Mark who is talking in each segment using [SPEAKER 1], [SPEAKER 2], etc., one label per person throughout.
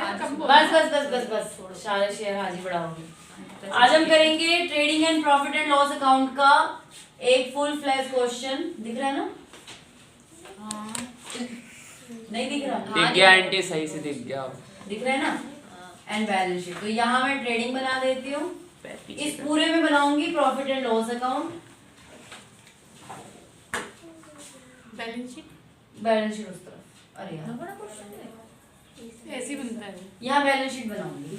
[SPEAKER 1] बस बस बस बस बस सारे शेयर हाजिर बढ़ाओगे। आज हम करेंगे trading and profit and loss account का एक फुल फ्लैश क्वेश्चन। दिख रहा है ना? नहीं दिख रहा?
[SPEAKER 2] दिख गया आंटी, सही से दिख गया।
[SPEAKER 1] दिख रहा है ना? And balance sheet. तो यहाँ मैं ट्रेडिंग बना देती हूँ, इस पूरे में बनाऊंगी profit and loss account.
[SPEAKER 3] Balance sheet
[SPEAKER 1] उस तरफ। अरे यार
[SPEAKER 4] बड़ा क्वेश्चन है,
[SPEAKER 3] ऐसे ही बनता है।
[SPEAKER 1] यहाँ बैलेंस शीट बनाऊंगी।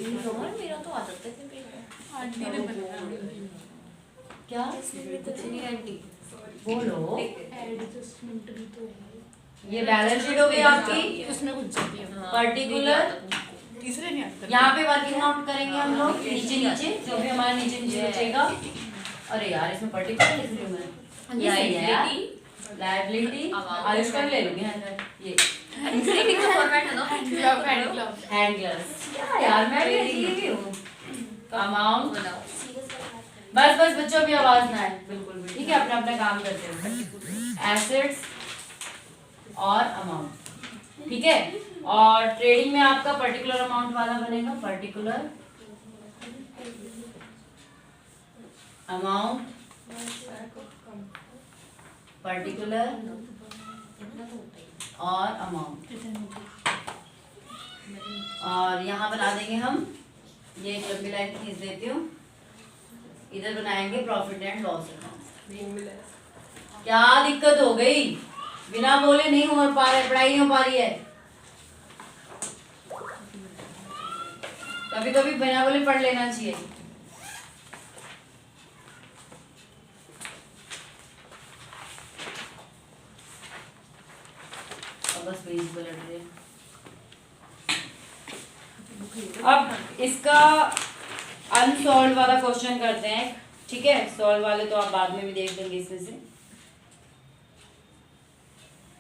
[SPEAKER 4] मेरा तो आदत है
[SPEAKER 3] आंटी ने बनाया।
[SPEAKER 1] क्या
[SPEAKER 4] इसलिए कुछ नहीं आंटी
[SPEAKER 1] बोलो?
[SPEAKER 3] एडजस्टमेंट भी तो है,
[SPEAKER 1] ये बैलेंस शीट हो गई आपकी
[SPEAKER 3] उसमें कुछ जाती है।
[SPEAKER 1] पर्टिकुलर।
[SPEAKER 3] तीसरे नहीं आता।
[SPEAKER 1] यहाँ पे वर्किंग आउट करेंगे हम लोग नीचे नीचे, जो भी हमारा नीचे नीचे बचेगा। अरे यार इसमें पर्टिकुलर लिख रही हूँ मैं। ये सही है यार। लायबिलिटी आयुष का भी ले लूंगी। ये
[SPEAKER 4] फॉर्मेट है ना,
[SPEAKER 1] हैंड ग्लव्स। क्या यार मैं भी अजीब ही हूँ। अमाउंट। बस बस बच्चों भी आवाज ना है बिल्कुल भी, ठीक है? अपना अपना काम करते हैं। एसेट्स और अमाउंट, ठीक है? और ट्रेडिंग में आपका पर्टिकुलर अमाउंट वाला बनेगा, पर्टिकुलर अमाउंट, पर्टिकुलर और अमाउंट। और यहाँ बना देंगे हम, ये एक लंबी लाइन खींच देती हूँ, इधर बनाएंगे प्रॉफिट एंड लॉस अकाउंट। क्या दिक्कत हो गई? बिना बोले नहीं हो पा रहा है, पढ़ाई नहीं हो पा रही है। कभी कभी बिना बोले पढ़ लेना चाहिए। बस पेज पलट रहे। अब इसका अनसॉल्व वाला क्वेश्चन करते हैं, ठीक है? सॉल्व वाले तो आप बाद में भी देख लेंगे इसमें से।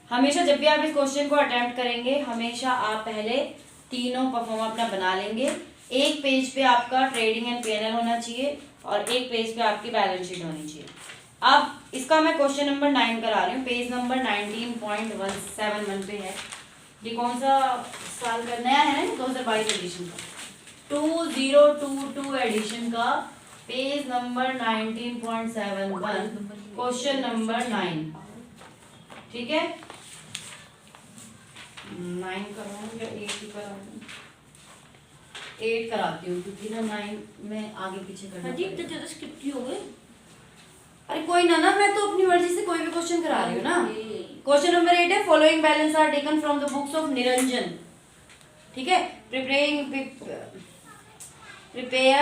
[SPEAKER 1] हमेशा जब भी आप इस क्वेश्चन को अटेम्प्ट करेंगे, हमेशा आप पहले तीनों परफॉर्म अपना बना लेंगे। एक पेज पे आपका ट्रेडिंग एंड पीएनएल होना चाहिए और एक पेज पे आपकी बैलेंस शीट होनी चाहिए। अब इसका मैं क्वेश्चन नंबर 9 करा रही हूँ, पेज नंबर 19.171 पे है। ये कौन सा साल का नया है ना? 2022 एडिशन का, 2022 एडिशन का पेज नंबर 19.71, क्वेश्चन नंबर 9, ठीक है? 9 कराऊँ या 8 ही कराऊँ? 8 कराती हूँ क्योंकि ना 9 में आगे पीछे करना
[SPEAKER 4] अजीब तो
[SPEAKER 1] पड़ेगा।
[SPEAKER 4] ज्यादा स्किप क्यों हो गए?
[SPEAKER 1] अरे कोई ना, मैं तो अपनी मर्जी से कोई भी क्वेश्चन करा रही हूँ ना। क्वेश्चन नंबर 8 है, following balance are taken from the books of Niranjan, ठीक है? Prepare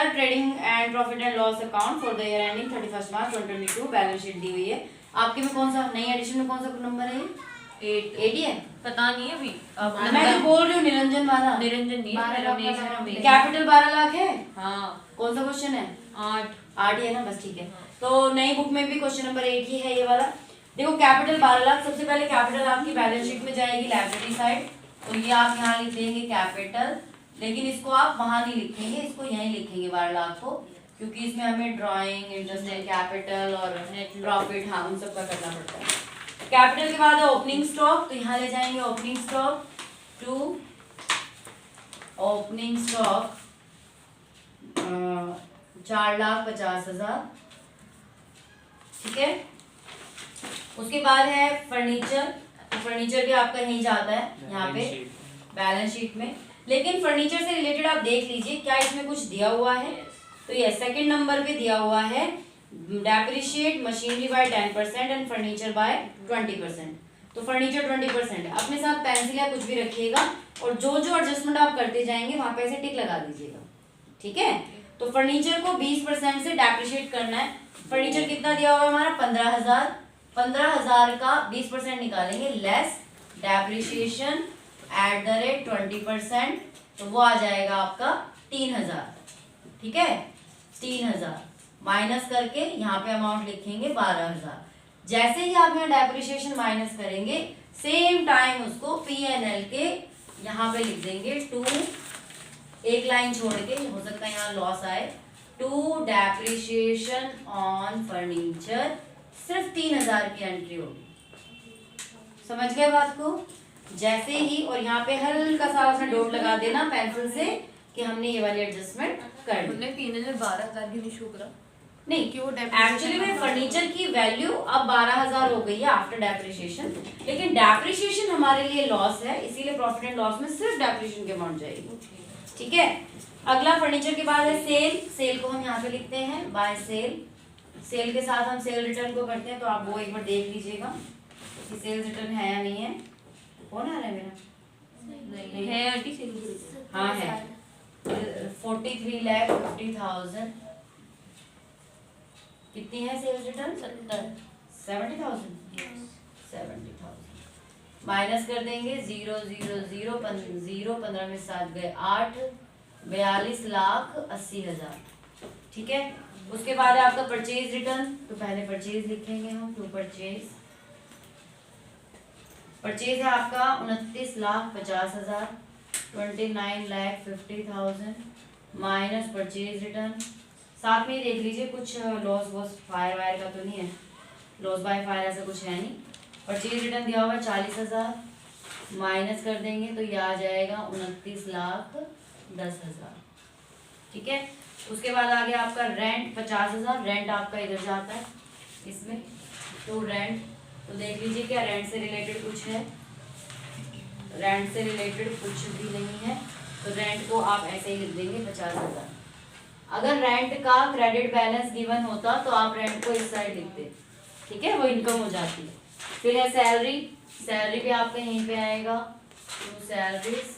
[SPEAKER 1] trading and profit and loss account for the year ending 31 March 2022। Balance sheet दी हुई है आपके में। कौन सा नई एडिशन में कौन सा नंबर है? 8 ही है।
[SPEAKER 4] पता नहीं है अभी।
[SPEAKER 1] मैं जो बोल रही हूँ निरंजन वाला,
[SPEAKER 4] निरंजन नहीं है,
[SPEAKER 1] कैपिटल 12 लाख है।
[SPEAKER 4] हाँ
[SPEAKER 1] कौन सा क्वेश्चन है?
[SPEAKER 4] 8
[SPEAKER 1] ही है ना? बस ठीक है। तो नई बुक में भी क्वेश्चन नंबर 8 ही है ये वाला। देखो कैपिटल 12 लाख, सबसे पहले कैपिटल आपकी बैलेंस शीट में जाएगी लायबिलिटी साइड, तो ये आप यहाँ लिख देंगे कैपिटल, लेकिन इसको आप वहां नहीं लिखेंगे, इसको यहीं लिखेंगे 12 लाख को, क्योंकि इसमें हमें ड्राइंग, इंटरेस्ट एंड कैपिटल और नेट प्रॉफिट, हाँ उन सबका करना पड़ता है। कैपिटल के बाद ओपनिंग स्टॉक, तो यहाँ ले जाएंगे opening stock to opening stock 4,50,000, ठीक है? उसके बाद है फर्नीचर, तो फर्नीचर भी आपका यहीं जाता है यहाँ पे बैलेंस शीट में। लेकिन फर्नीचर से रिलेटेड आप देख लीजिए क्या इसमें कुछ दिया हुआ है। तो ये सेकंड नंबर पे दिया हुआ है, depreciate machinery by 10% and furniture by 20%। तो फर्नीचर 20% है। अपने साथ पेंसिल या कुछ भी रखिएगा और जो जो एडजस्टमेंट आप करते जाएंगे वहां पे ऐसे टिक लगा दीजिएगा, ठीक है? तो फर्नीचर को 20% से डेप्रिशिएट करना है। फर्नीचर कितना दिया हुआ है हमारा? 15,000। 15,000 का 20% निकालेंगे, less depreciation at the rate 20%, तो वो आ जाएगा आपका 3,000, ठीक है? 3,000 माइनस करके यहाँ पे अमाउंट लिखेंगे 12,000। जैसे ही आप यहाँ डेप्रिशिएशन माइनस करेंगे, सेम टाइम उसको पीएनएल के यहाँ पे लिख देंगे टू, एक लाइन छोड़ के, हो सकता है यहाँ लॉस आए, टू डेप्रिशिएशन ऑन फर्नीचर, सिर्फ 3,000 की एंट्री होगी। समझ गए बात को? जैसे ही, और यहाँ पे हल्का सा उसने डॉट लगा देना पेंसिल से कि हमने ये वाली एडजस्टमेंट कर दी।
[SPEAKER 4] हमने पीने में 12,000 की नहीं शुक्र
[SPEAKER 1] नहीं,
[SPEAKER 3] कि वो depreciation
[SPEAKER 1] एक्चुअली में
[SPEAKER 3] का
[SPEAKER 1] फर्नीचर की वैल्यू अब 12,000 हो गई है आफ्टर डेप्रिसिएशन, लेकिन डेप्रिसिएशन हमारे लिए लॉस है, इसीलिए प्रॉफिट एंड लॉस में सिर्फ डेप्रिसिएशन के अमाउंट जाएगी। ठीक है, अगला फर्नीचर के बाद है सेल। सेल को हम यहाँ पे लिखते हैं बाय सेल। सेल के साथ हम सेल रिटर्न को करते हैं, तो आप वो एक बार देख लीजिएगा कि सेल रिटर्न है या नहीं है। कौन आ रहा है मेरा?
[SPEAKER 4] नहीं है आंटी सेल।
[SPEAKER 1] हाँ है 43,50,000। कितनी है सेल्स रिटर्न? 70,000। 70,000 माइनस कर देंगे 0 0 0 0 15 में 7 गए 8, 42,80,000। ठीक है, उसके बाद है आपका परचेज रिटर्न। तो पहले परचेज लिखेंगे हम, टू परचेज। परचेज है आपका 29,50,000, 29,50,000 माइनस परचेज रिटर्न। साथ में ही देख लीजिए कुछ लॉस वॉस फायर वायर का तो नहीं है, लॉस बाय फायर ऐसा कुछ है नहीं। परचेज रिटर्न दिया हुआ 40,000, माइनस कर देंगे तो ये आ जाएगा 29,10,000। ठीक है, उसके बाद आ गया आपका रेंट 50,000। रेंट आपका इधर जाता है इसमें, तो रेंट तो देख लीजिए क्या रेंट से रिलेटेड कुछ है, रेंट से रिलेटेड कुछ भी नहीं है, तो रेंट को आप ऐसे ही लिख देंगे 50,000। अगर रेंट का क्रेडिट बैलेंस गिवन होता तो आप रेंट को इस साइड लिखते, ठीक है, वो इनकम हो जाती है। फिर है सैलरी। सैलरी भी आपका यहीं पे आएगा, तो सैलरीज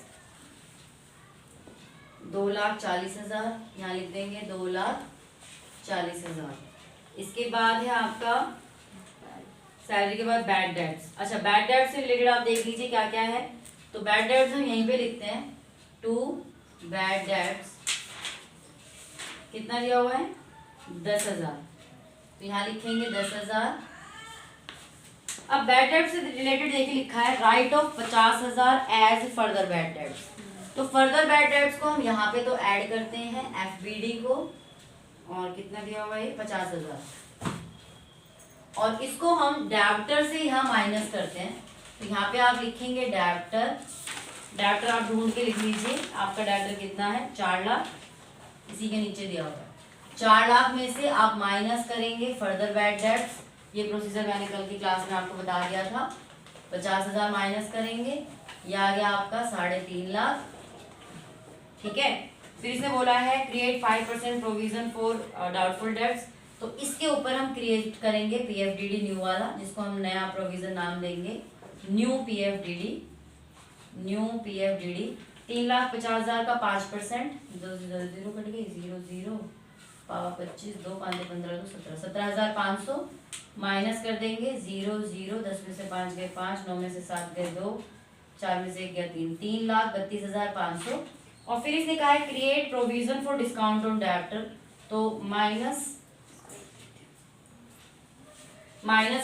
[SPEAKER 1] 2,40,000 यहाँ लिख देंगे 2,40,000। इसके बाद है आपका सैलरी के बाद बैड डेट्स। अच्छा, बैड डेट्स से रिलेटेड आप देख लीजिए क्या क्या है। तो बैड डेट्स हम यहीं पे लिखते हैं, टू बैड डेट्स कितना दिया हुआ है 10,000, तो यहाँ लिखेंगे 10,000। अब बैड डेट्स से रिलेटेड देखिए लिखा है write off 50,000 as further bad debts. तो फर्दर बैड डेट्स को हम यहाँ पे तो ऐड करते हैं FBD को, और कितना दिया हुआ है 50,000, और इसको हम डेब्टर से यहाँ माइनस करते हैं। तो यहाँ पे आप लिखेंगे डेब्टर। डेब्टर आप ढूंढ के लिख लीजिए, आपका डेब्टर कितना है 4 लाख, इसी के नीचे दिया हुआ है। 4 लाख में से आप माइनस करेंगे फर्दर बैड डेट्स। ये प्रोसीजर मैंने कल की क्लास में आपको बता दिया था। 50,000 माइनस करेंगे, ये आ गया आपका 3.5 लाख। ठीक है, फिर इसने बोला है create 5% provision for doubtful debts. तो इसके ऊपर हम क्रिएट करेंगे PFDD न्यू वाला, जिसको हम नया प्रोविजन नाम देंगे न्यू PFDD। न्यू PFDD 3,50,000 का 5%, 0 कट गई 0 0 पावर 25, 2 5 15 2 17, 17,500 माइनस कर देंगे 0 0, 10 में से 5 गए 5, 9 में से 7 गए 2, 4 में से 1 गया 3, 3,32,500। और फिर इसने कहा है create provision for discount on debtor. तो माइनस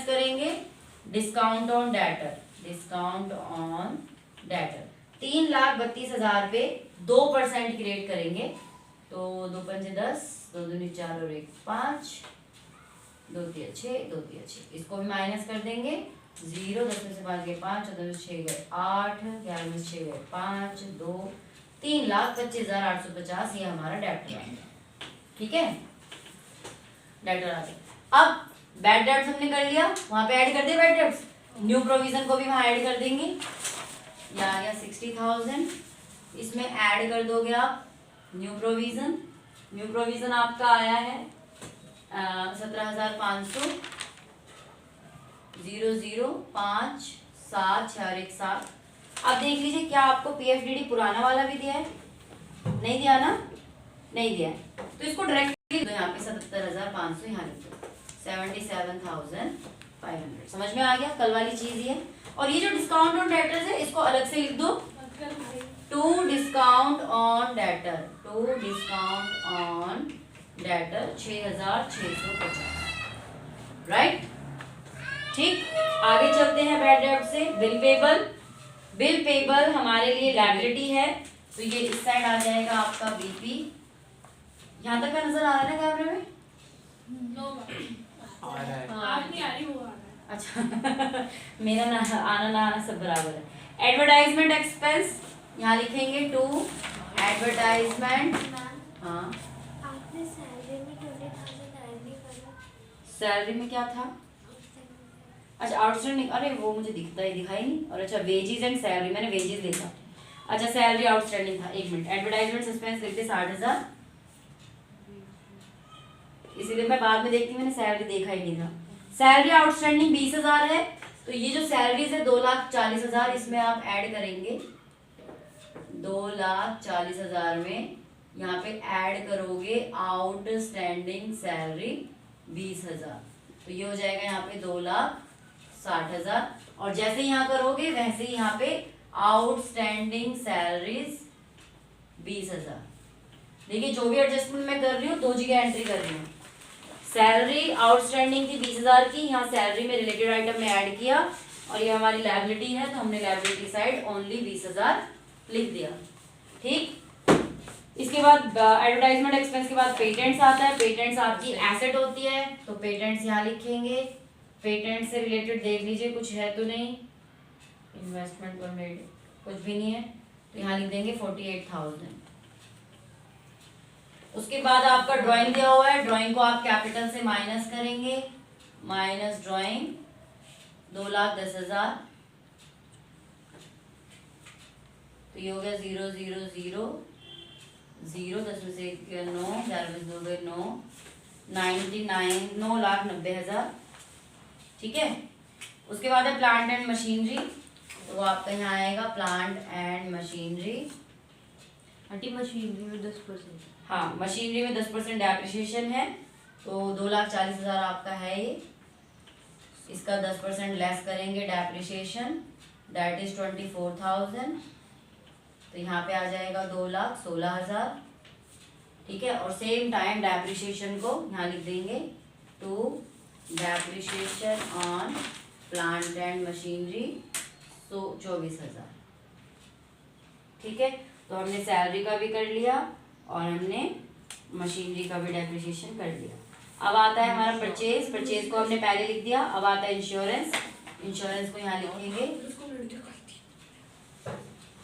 [SPEAKER 1] करेंगे discount on debtor, discount on debtor 3,32,000 पे 2% क्रिएट करेंगे। तो 2 पंजे 10, 2 दूनी 4 और 1 5, 2 3 6, 2 3 6। इसको भी माइनस कर देंगे 0, 10 में से 5 गए 5, 14 में से 6 गए 8, 11 में से 6 गए 5, 2, 3,25,850 ये हमारा डेब्टर आ गया। ठीक है, डेब्टर आ गया। अब बैड डेट्स हमने कर लिया, वहां पे ऐड कर दिया बैड डेट्स, न्यू प्रोविजन को भी वहां ऐड कर देंगे। ये आ गया 60,000, इसमें ऐड कर दोगे आप न्यू प्रोविजन। न्यू प्रोविजन आपका आया है 17,500, 0 0 5 7 6 और 1 7। अब देख लीजिए क्या आपको PFDD पुराना वाला भी दिया है? नहीं दिया ना, नहीं दिया है, तो इसको डायरेक्टली दो यहाँ पे 77,500 यहाँ लिख दो 77,500। समझ में आ गया, कल वाली चीज ही है। और ये जो डिस्काउंट ऑन डेटर्स है इसको अलग से लिख दो, to discount on debtor, to discount on debtor 6,650। Right, ठीक। आगे चलते हैं बैड डेट से बिल पेबल। बिल पेबल हमारे लिए लायबिलिटी है, तो ये इस साइड आ जाएगा आपका BP। यहाँ तक का नजर आ रहा है ना कैमरे में?
[SPEAKER 2] आ रहा है।
[SPEAKER 3] आप नहीं आ रही, वो आ रहा है।
[SPEAKER 1] अच्छा मेरा ना आना ना आना सब बराबर है। एडवर्टाइजमेंट एक्सपेंस यहाँ लिखेंगे 2 एडवर्टाइजमेंट। हाँ
[SPEAKER 5] आपने सैलरी में 20,000 ऐड नहीं करा।
[SPEAKER 1] सैलरी में क्या था? अच्छा आउटस्टैंडिंग, अरे वो मुझे दिखाई नहीं। और अच्छा वेजेस एंड सैलरी, मैंने वेजेस लिखा। अच्छा सैलरी आउटस्टैंडिंग था। 1 मिनट, एडवर्टाइजमेंट सस्पेंस लिखते 60,000, इसीलिए मैं बाद में देखती, मैंने सैलरी देखा ही नहीं था। सैलरी आउटस्टैंडिंग 20,000 है, तो ये जो सैलरीज है 2,40,000 इसमें आप ऐड करेंगे। 2,40,000 में यहाँ पे ऐड करोगे आउटस्टैंडिंग सैलरी 20,000, तो ये हो जाएगा यहाँ पे 2,60,000। और जैसे यहाँ करोगे वैसे ही यहाँ पे आउटस्टैंडिंग सैलरीज 20,000। देखिए जो भी एडजस्टमेंट मैं कर रही हूँ 2 जगह एंट्री कर रही हूँ। सैलरी आउटस्टैंडिंग थी 20,000 की, यहाँ सैलरी में रिलेटेड आइटम में ऐड किया, और ये हमारी लायबिलिटी है तो हमने लायबिलिटी साइड ओनली 20,000 लिख दिया। ठीक, इसके बाद एडवर्टाइजमेंट एक्सपेंस के बाद पेटेंट्स आता है। पेटेंट्स आपकी एसेट होती है, तो पेटेंट्स यहाँ लिखेंगे। पेटेंट से रिलेटेड देख लीजिए कुछ है तो नहीं, इन्वेस्टमेंट पर मेड कुछ भी नहीं है, तो यहाँ लिख देंगे 48,000। उसके बाद आपका ड्राइंग दिया हुआ है, ड्राइंग को आप कैपिटल से माइनस करेंगे। माइनस ड्राइंग 2,10,000, तो ये हो गया 0 0 0 0, 10 में से 9, 11 में 2 गए 9, 99 9,90,000। ठीक है, उसके बाद है प्लांट एंड मशीनरी, तो वो आपका यहाँ आएगा plant and machinery.
[SPEAKER 4] Aunty machinery में 10%।
[SPEAKER 1] हाँ मशीनरी में 10% डेप्रिसिएशन है, तो 2,40,000 आपका है ये। इसका 10% लेस करेंगे डेप्रिसिएशन, दैट इज 24,000, तो यहाँ पे आ जाएगा 2,16,000। ठीक है, और सेम टाइम डेप्रिसिएशन को यहाँ लिख देंगे to depreciation on plant and machinery, तो 24,000। ठीक है, तो हमने सैलरी का भी कर लिया और हमने मशीनरी का भी डेप्रिसिएशन कर लिया। अब आता है हमारा परचेज, परचेज को हमने पहले लिख दिया। अब आता है इंश्योरेंस, इंश्योरेंस को यहाँ लिखेंगे।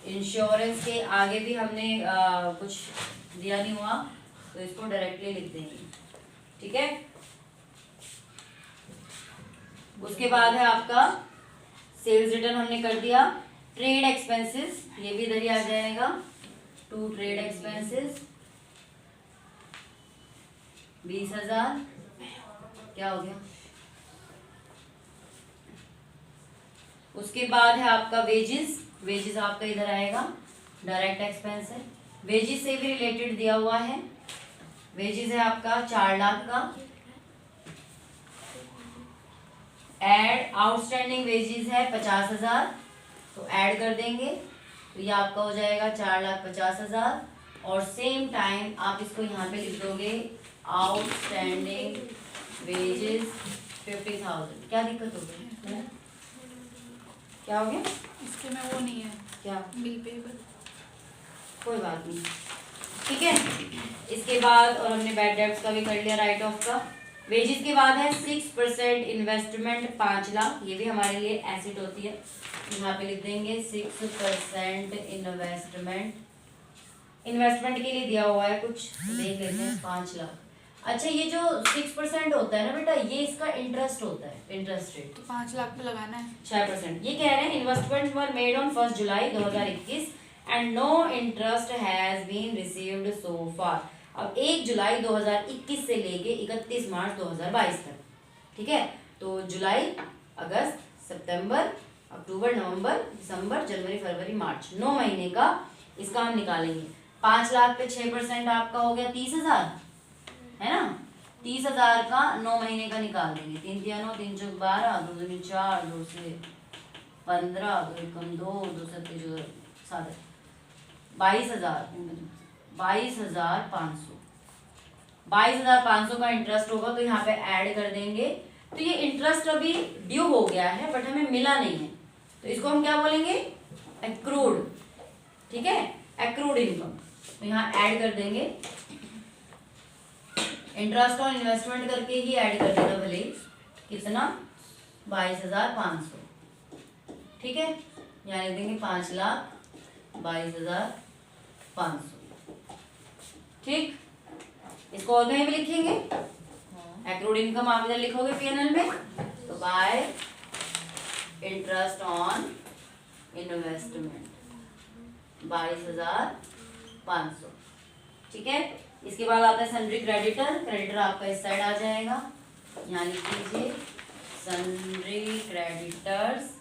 [SPEAKER 1] इंश्योरेंस के आगे भी हमने कुछ दिया नहीं हुआ, तो इसको डायरेक्टली लिख देंगे। ठीक है, उसके बाद है आपका सेल्स रिटर्न हमने कर दिया। ट्रेड एक्सपेंसेस ये भी इधर ही आ जाएगा, टू ट्रेड एक्सपेंसेस 20,000। क्या हो गया? उसके बाद है आपका वेजेस, वेजेस आपका इधर आएगा, डायरेक्ट एक्सपेंस है। वेजेस से भी रिलेटेड दिया हुआ है, वेजेस है आपका 4 लाख का। ऐड आउटस्टैंडिंग वेजेस है 50,000, तो ऐड कर देंगे, तो ये आपका हो जाएगा 4,50,000। और सेम टाइम आप इसको यहाँ पे लिख दोगे आउटस्टैंडिंग वेजेस 50,000। क्या दिक्कत हो गई? क्या हो गया?
[SPEAKER 3] इसके में वो नहीं है,
[SPEAKER 1] क्या?
[SPEAKER 3] Bill payable.
[SPEAKER 1] कोई बात नहीं। ठीक है, इसके बाद और हमने बैड डेब्ट्स का भी कर लिया, राइट ऑफ का। वेजेस के बाद है 6% इन्वेस्टमेंट 5 लाख, ये भी हमारे लिए एसेट होती है, यहाँ पे लिख देंगे 6% इन्वेस्टमेंट। इन्वेस्टमेंट के लिए दिया हुआ है कुछ, देख लेते हैं 5 लाख। अच्छा ये जो 6% होता है ना बेटा, ये इसका इंटरेस्ट होता है, इंटरेस्ट रेट।
[SPEAKER 3] तो 5 लाख पे लगाना है
[SPEAKER 1] 6%। ये कह रहे हैं investment were made on 1 July 2021 and no interest has been received so far. अब 1 जुलाई 2021 से लेके 31 मार्च 2022 तक, ठीक है, तो जुलाई, अगस्त, सितंबर, अक्टूबर, नवंबर, दिसंबर, जनवरी, फरवरी, मार्च, 9 महीने का इसका हम निकालेंगे। 5 लाख पे 6% आपका हो गया 30,000, है ना। 30,000 का 9 महीने का निकाल देंगे। 3 3 9 3 चौक 12, 2 दूनी 4, 2 से 15, 2 एकम 2, 2 सत्ते 7, 22,000, 22,500। 22,500 का इंटरेस्ट होगा, तो यहाँ पे ऐड कर देंगे। तो ये इंटरेस्ट अभी ड्यू हो गया है बट हमें मिला नहीं है, तो इसको हम क्या बोलेंगे? एक्रूड। ठीक है, एक्रूड इनकम, तो यहाँ ऐड कर देंगे। इंटरेस्ट ऑन इन्वेस्टमेंट करके ही ऐड कर देगा भले ही, कितना? 22,500। ठीक है, यहाँ लिख देंगे 5,22,500। ठीक, इसको और कहीं भी लिखेंगे, एक्रूड इनकम आप इधर लिखोगे पीएनएल में, तो बाय इंटरेस्ट ऑन इन्वेस्टमेंट 22,500। ठीक है, इसके बाद आता है सन्ड्री क्रेडिटर। क्रेडिटर आपका इस साइड आ जाएगा, यहाँ लिख लीजिए सन्ड्री क्रेडिटर्स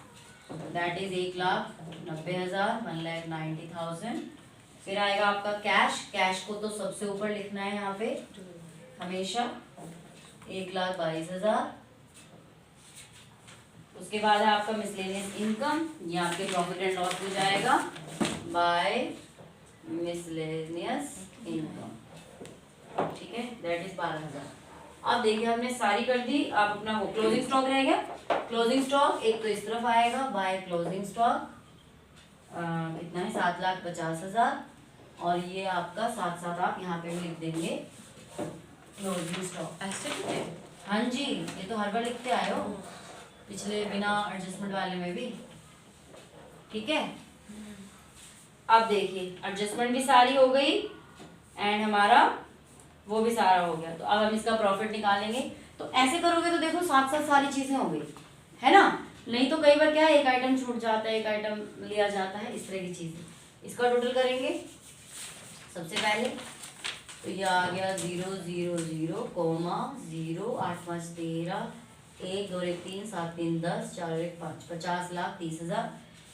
[SPEAKER 1] दैट इज 1,90,000 1,90,000। फिर आएगा आपका कैश। कैश को तो सबसे ऊपर लिखना है यहाँ पे हमेशा 1,22,000। उसके बाद है आपका मिसलेनियस इनकम, ये आपके प्रॉफिट एंड लॉस हो जाएगा बाय मिसलेनियस इनकम। ठीक है, दैट इज 12,000। अब देखिए हमने सारी कर दी। आप अपना वो क्लोजिंग स्टॉक रह गया। क्लोजिंग स्टॉक एक तो इस तरफ आएगा बाय क्लोजिंग स्टॉक, कितना है 7,50,000, और ये आपका साथ साथ आप यहाँ पे भी लिख देंगे क्लोजिंग स्टॉक।
[SPEAKER 4] ऐसे लिखे?
[SPEAKER 1] हाँ जी, ये तो हर बार लिखते आए हो पिछले बिना एडजस्टमेंट वाले में भी। ठीक है, अब देखिए एडजस्टमेंट भी सारी हो गई एंड हमारा वो भी सारा हो गया। तो अब हम इसका प्रॉफिट निकालेंगे। तो ऐसे करोगे तो देखो साथ साथ सारी चीजें हो गई, है ना। नहीं तो कई बार क्या है, एक आइटम छूट जाता है, एक आइटम लिया जाता है, इस तरह की चीजें। इसका टोटल करेंगे सबसे पहले, तो ये आ गया 0 0 0 कोमा 0 8 5 13 1 2 1 3 7 3 10 4 1 5 50,30,000।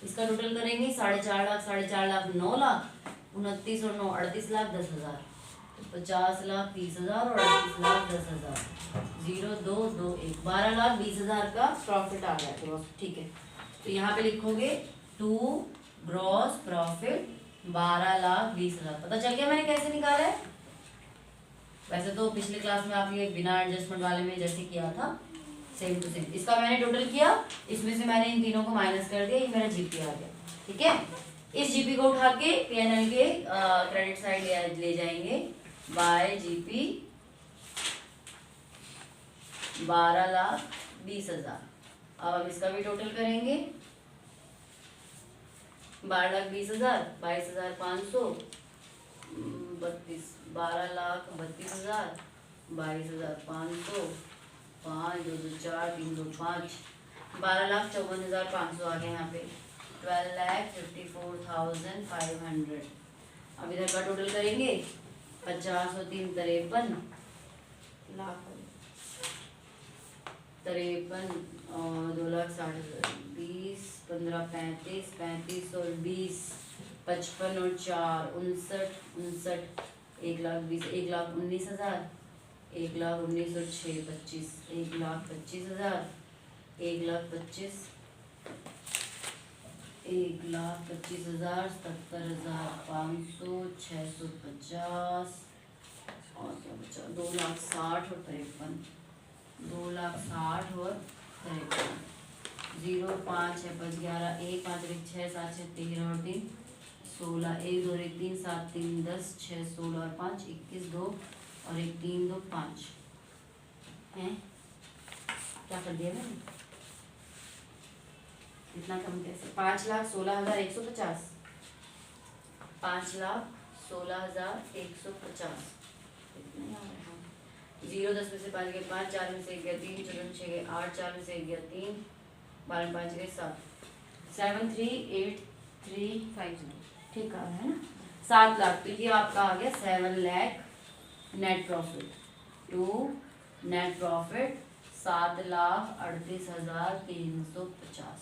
[SPEAKER 1] इसका टोटल करेंगे 4.5 लाख 4.5 लाख 9 लाख 29 और 9 38 लाख 10,000। 50,30,000 और 38 लाख 10,000। 0 2 2 1 12,20,000 का प्रॉफिट आ गया ग्रॉस। ठीक है, तो यहाँ पे लिखोगे टू ग्रॉस प्रॉफिट 12,20,000। पता चल गया मैंने कैसे निकाला है। वैसे तो पिछले क्लास में आप ये बिना एडजस्टमेंट वाले में जैसे किया था सेम टू सेम। इसका मैंने टोटल किया, इसमें से मैंने इन तीनों को माइनस कर दिया, ये मेरा जीपी आ गया। ठीक है, इस जीपी को उठा के पीएनएल के क्रेडिट साइड ले जाएंगे बाय जीपी 12,20,000। अब हम इसका भी टोटल करेंगे 12,20,000 22,500 12,32,000 22,500 5 2 2 4 3 2 5 12,54,500 आ गया यहाँ पे 12,54,500। अब इधर का टोटल करेंगे 50 और 3 53 लाख 53 और 2,60,000 20 15 35 35 और 20 55 और 4 59 59 1,20,000 1,19,000 1,19,000 और 6 25 1,25,000 1,25,000 1,25,000 70,500 650 और क्या बचा 2,60,000 और 53 2,60,000 और 53 0 5 6 5 11 1 5 1 6 7 6 13 और 3 16 1 2 1 3 7 3 10 6 16 और 5 21 2 और 1 3 2 5 हैं। क्या कर दिया मैंने, इतना कम कैसे। 5,16,150 5,16,150 0 10 में से 5 गए 5 4 में से 1 गया 3 4 में से 6 गए 8 4 में से 1 गया 3 12 में 5 गए 7 7,3,8,3,50 ठीक है ना 7 लाख। तो ये आपका आ गया 7 lakh net profit. To net profit 7,38,350।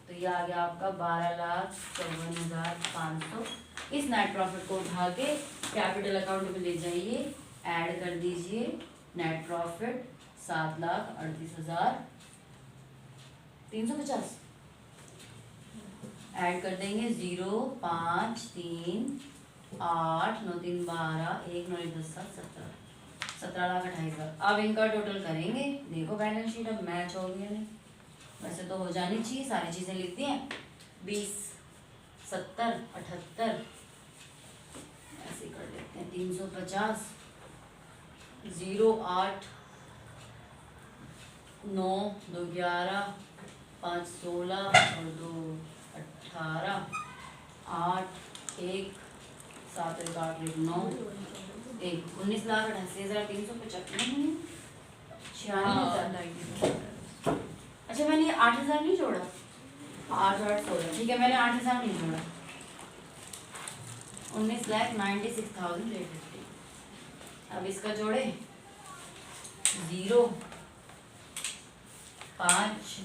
[SPEAKER 1] तो ये आ गया आपका 12,54,500। इस नेट प्रॉफिट को उठा के कैपिटल अकाउंट में ले जाइए, ऐड कर दीजिए नेट प्रॉफिट 7,38,350 ऐड कर देंगे 0 5 3 8 9 3 12 1 9 10 7 17,28,000। अब इनका टोटल करेंगे। देखो बैलेंस शीट अब मैच हो गया नहीं, वैसे तो हो जानी चाहिए, सारी चीजें लिख दी हैं 20 70 78 ऐसे कर लेते हैं 350 0 8 9 2 11 5 16 और 2 18, 8 1 7 1 8 1 9 1 19,88,395 96,000। अच्छा मैंने ये 8,000 नहीं जोड़ा, 8 8 16, ठीक है मैंने 8,000 नहीं जोड़ा। 19,96,850। अब इसका जोड़े 0 5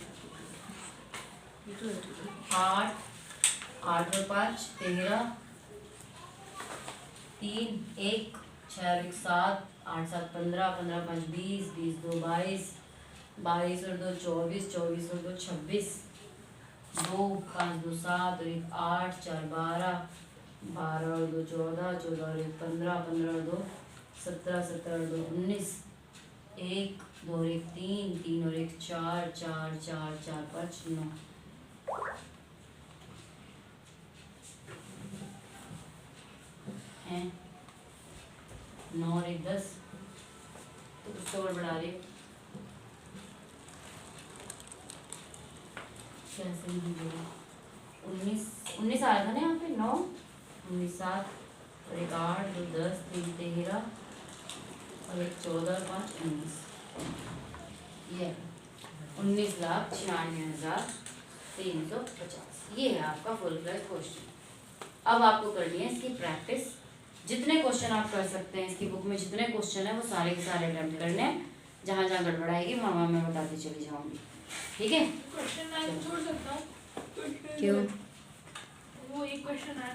[SPEAKER 1] 8 8 और 5 13 3 1 6 और 1 7 8 7 15 15 5 20 20 2 22 22 और 2 24 24 और 2 26 2 5 2 7 और 1 8 4 12 12 और 2 14 14 और 1 15 15 और 2 17 17 और 2 19 1 2 और 1 3 3 और 1 4 4 4 4 5 9 हैं 9 और 1 10, तो उससे और बढ़ा रही हूँ। कैसे नहीं जोड़ा, 19 आया था ना यहाँ पे 9 19 7 और 1 8 2 10 3 13 और 1 14 और 5 19, ये 19,96,350। ये है आपका फुल फ्लैश क्वेश्चन। अब आपको करनी है इसकी प्रैक्टिस। जितने क्वेश्चन आप कर सकते हैं इसकी बुक में, जितने क्वेश्चन है वो सारे के सारे अटेम्प्ट करने हैं। जहाँ जहाँ गड़बड़ाएगी वहाँ मैं बताती चली जाऊँगी, ठीक है।
[SPEAKER 3] क्वेश्चन 9 छोड़ सकता हूँ?
[SPEAKER 1] क्यों?
[SPEAKER 3] वो एक क्वेश्चन आ नहीं रहा।